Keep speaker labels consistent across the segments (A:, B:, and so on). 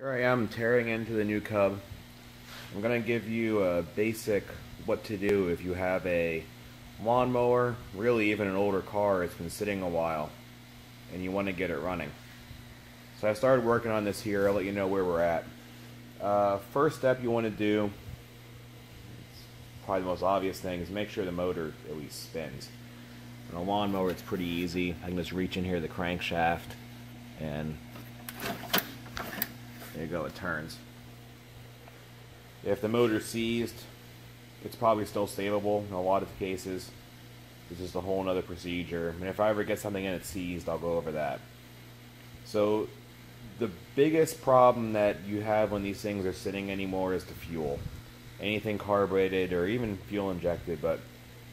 A: Here I am tearing into the new Cub. I'm going to give you a basic what to do if you have a lawnmower, really even an older car that's been sitting a while, and you want to get it running. So I started working on this here. I'll let you know where we're at. First step you want to do, probably the most obvious thing, is make sure the motor at least spins. On a lawnmower it's pretty easy. I can just reach in here the crankshaft and there you go, it turns. If the motor's seized, it's probably still savable in a lot of cases. It's just a whole nother procedure. And if I ever get something in it seized, I'll go over that. So the biggest problem that you have when these things are sitting anymore is the fuel. Anything carbureted or even fuel injected, but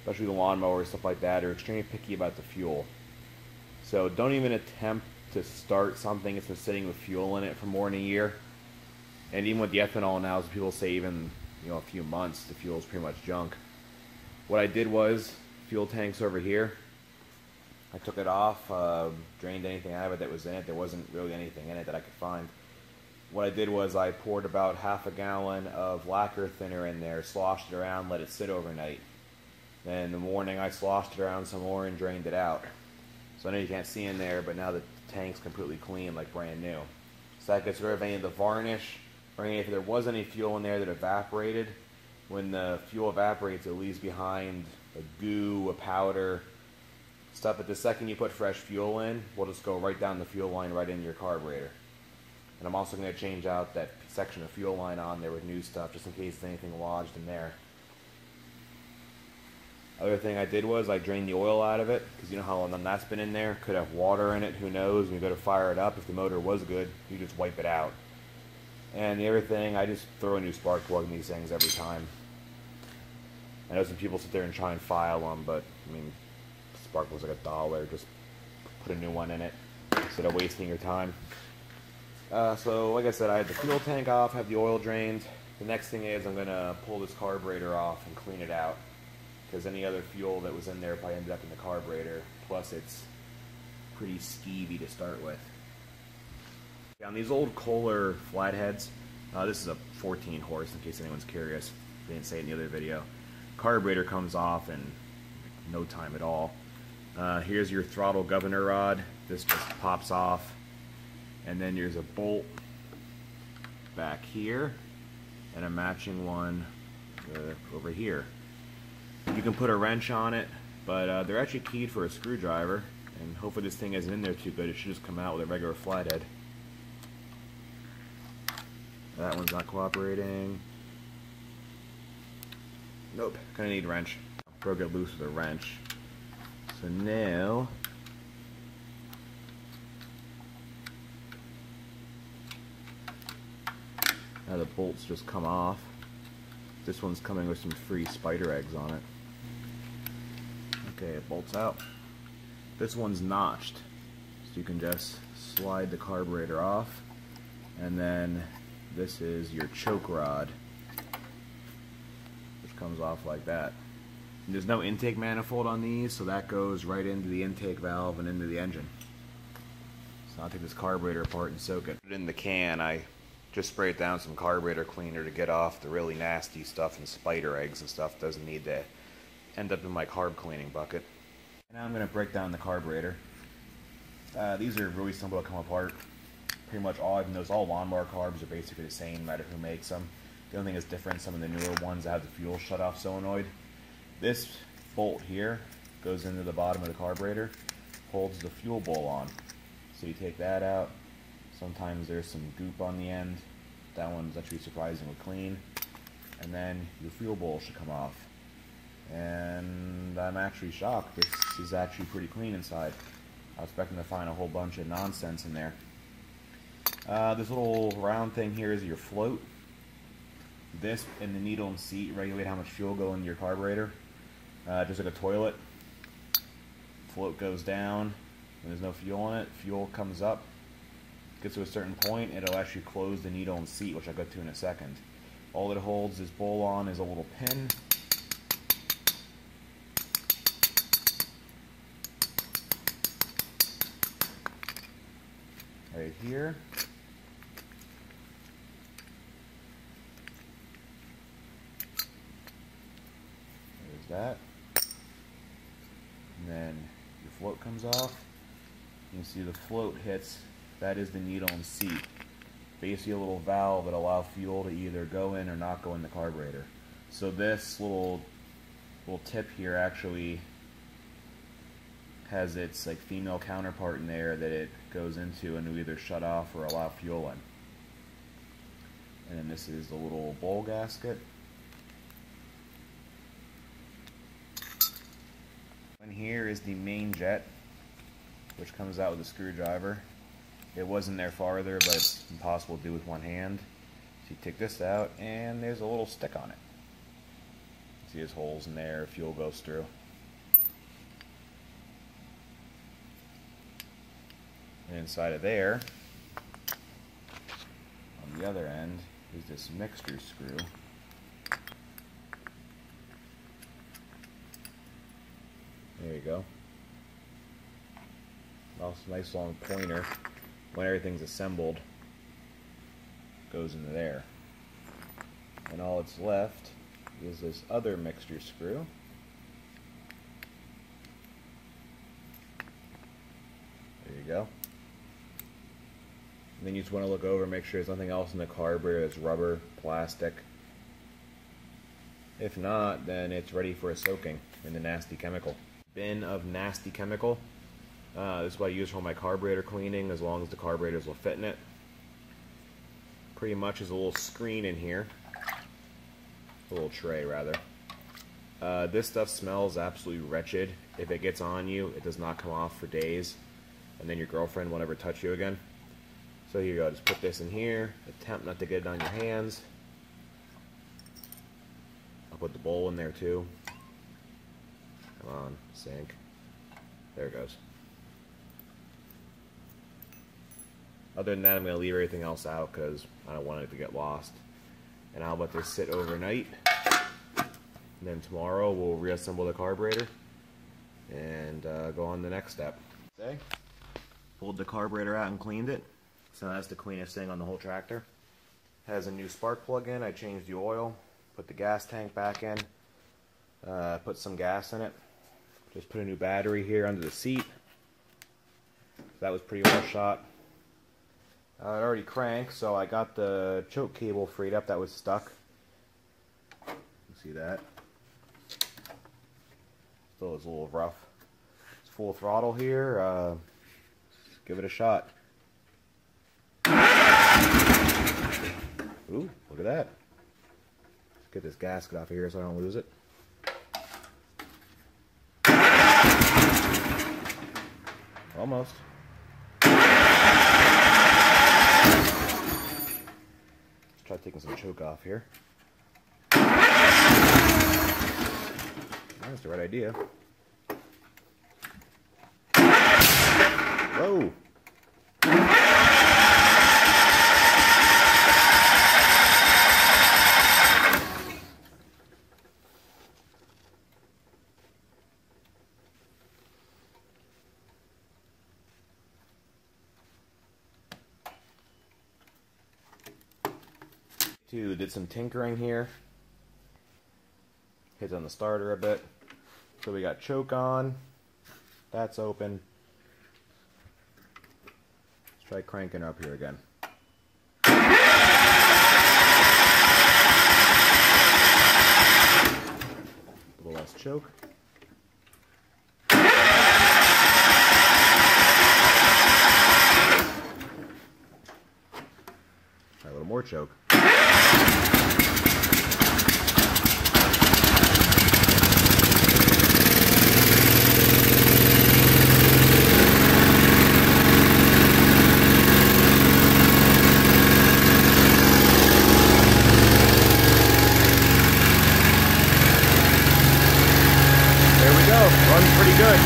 A: especially the lawnmower, stuff like that, are extremely picky about the fuel. So don't even attempt to start something that's been sitting with fuel in it for more than a year. And even with the ethanol now, as people say, even a few months, the fuel is pretty much junk. What I did was, fuel tanks over here, I took it off, drained anything out of it that was in it. There wasn't really anything in it that I could find. What I did was I poured about half a gallon of lacquer thinner in there, sloshed it around, let it sit overnight. Then in the morning I sloshed it around some more and drained it out. So I know you can't see in there, but now the tank's completely clean, like brand new. So that gets rid of any of the varnish, or if there was any fuel in there that evaporated. When the fuel evaporates, it leaves behind a goo, a powder, stuff that the second you put fresh fuel in, will just go right down the fuel line right into your carburetor. And I'm also going to change out that section of fuel line on there with new stuff, just in case there's anything lodged in there. Other thing I did was I drained the oil out of it, because you know how long that's been in there. Could have water in it, who knows. When you go to fire it up, if the motor was good, you just wipe it out. And the other thing, I just throw a new spark plug in these things every time. I know some people sit there and try and file them, but I mean, spark plug's like $1. Just put a new one in it instead of wasting your time. So like I said, I had the fuel tank off, have the oil drained. The next thing is I'm going to pull this carburetor off and clean it out, because any other fuel that was in there probably ended up in the carburetor. Plus it's pretty skeevy to start with. On these old Kohler flatheads, this is a 14 horse in case anyone's curious. They didn't say it in the other video. Carburetor comes off in no time at all. Here's your throttle governor rod. This just pops off. And then there's a bolt back here and a matching one over here. You can put a wrench on it, but they're actually keyed for a screwdriver, and hopefully this thing isn't in there too good. It should just come out with a regular flathead. That one's not cooperating. Nope, kinda need a wrench. Broke it loose with a wrench. So now the bolts just come off. This one's coming with some free spider eggs on it. Okay, it bolts out. This one's notched, so you can just slide the carburetor off, and then this is your choke rod, which comes off like that. And there's no intake manifold on these, so that goes right into the intake valve and into the engine. So I'll take this carburetor apart and soak it. Put it in the can. I just sprayed down some carburetor cleaner to get off the really nasty stuff and spider eggs and stuff. Doesn't need to end up in my carb cleaning bucket. Now I'm going to break down the carburetor. These are really simple to come apart. Pretty much all I've noticed, all lawnmower carbs are basically the same, no matter who makes them. The only thing that's different, some of the newer ones that have the fuel shut-off solenoid. This bolt here goes into the bottom of the carburetor, holds the fuel bowl on. So you take that out. Sometimes there's some goop on the end. That one's actually surprisingly clean. And then your fuel bowl should come off. And I'm actually shocked. This is actually pretty clean inside. I was expecting to find a whole bunch of nonsense in there. This little round thing here is your float. This and the needle and seat regulate how much fuel goes into your carburetor. Just like a toilet. Float goes down when there's no fuel in it. Fuel comes up. Gets to a certain point, it'll actually close the needle and seat, which I'll get to in a second. All it holds this bowl on is a little pin. Right here. that. And then your float comes off. You can see the float hits. That is the needle and seat. Basically a little valve that allows fuel to either go in or not go in the carburetor. So this little tip here actually has its like female counterpart in there that it goes into and will either shut off or allow fuel in. And then this is the little bowl gasket. And here is the main jet, which comes out with a screwdriver. It wasn't there farther, but it's impossible to do with one hand. So you take this out, and there's a little stick on it. See, there's holes in there, fuel goes through. And inside of there, on the other end, is this mixture screw. There you go. Nice long pointer. When everything's assembled, goes into there. And all that's left is this other mixture screw. There you go. And then you just want to look over and make sure there's nothing else in the carburetor that's rubber, plastic. If not, then it's ready for a soaking in the nasty chemical. Bin of nasty chemical. This is what I use for my carburetor cleaning, as long as the carburetors will fit in it. Pretty much is a little screen in here. A little tray, rather. This stuff smells absolutely wretched. If it gets on you, it does not come off for days. And then your girlfriend won't ever touch you again. So here you go, just put this in here. Attempt not to get it on your hands. I'll put the bowl in there too. Come on, sink. There it goes. Other than that, I'm going to leave everything else out because I don't want it to get lost. And I'll let this sit overnight. And then tomorrow we'll reassemble the carburetor and go on to the next step. Okay. Pulled the carburetor out and cleaned it. So that's the cleanest thing on the whole tractor. Has a new spark plug in. I changed the oil. Put the gas tank back in. Put some gas in it. Just put a new battery here under the seat. That was pretty well shot. It already cranked, so I got the choke cable freed up that was stuck. You can see that. Still is a little rough. It's full throttle here. Let's give it a shot. Ooh, look at that. Let's get this gasket off of here so I don't lose it. Almost. Let's try taking some choke off here. That's the right idea. Whoa! Did some tinkering here. Hit on the starter a bit. So we got choke on. That's open. Let's try cranking up here again. A little less choke. Try a little more choke. Runs pretty good.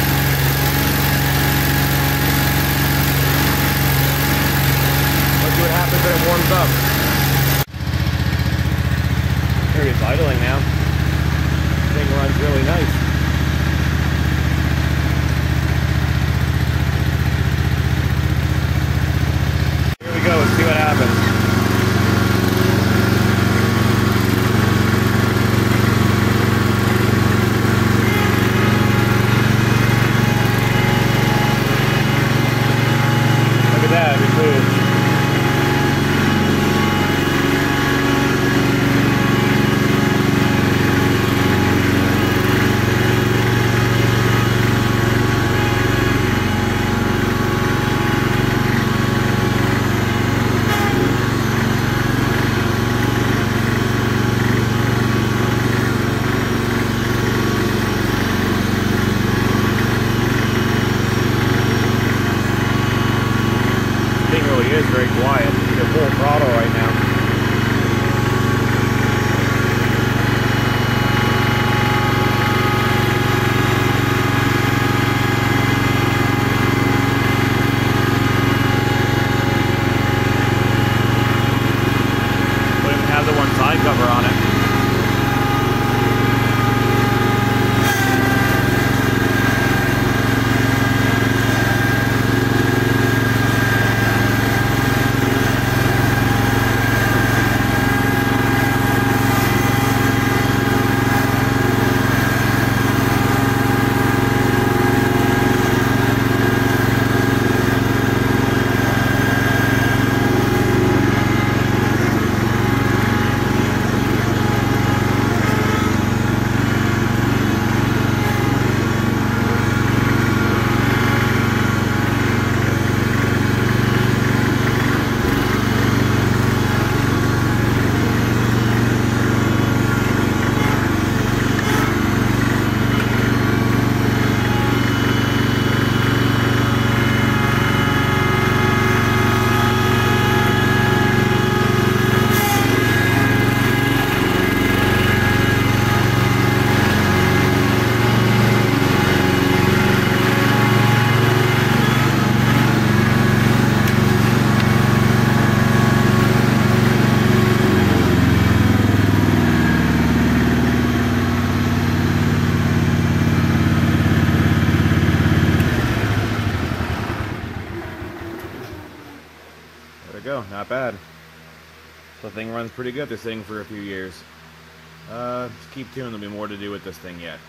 A: Let's see what happens when it warms up. There he is idling now. This thing runs really nice. Here we go, let's see what happens. There we go. Not bad. The thing runs pretty good. This thing for a few years. Just keep tuned. There'll be more to do with this thing yet.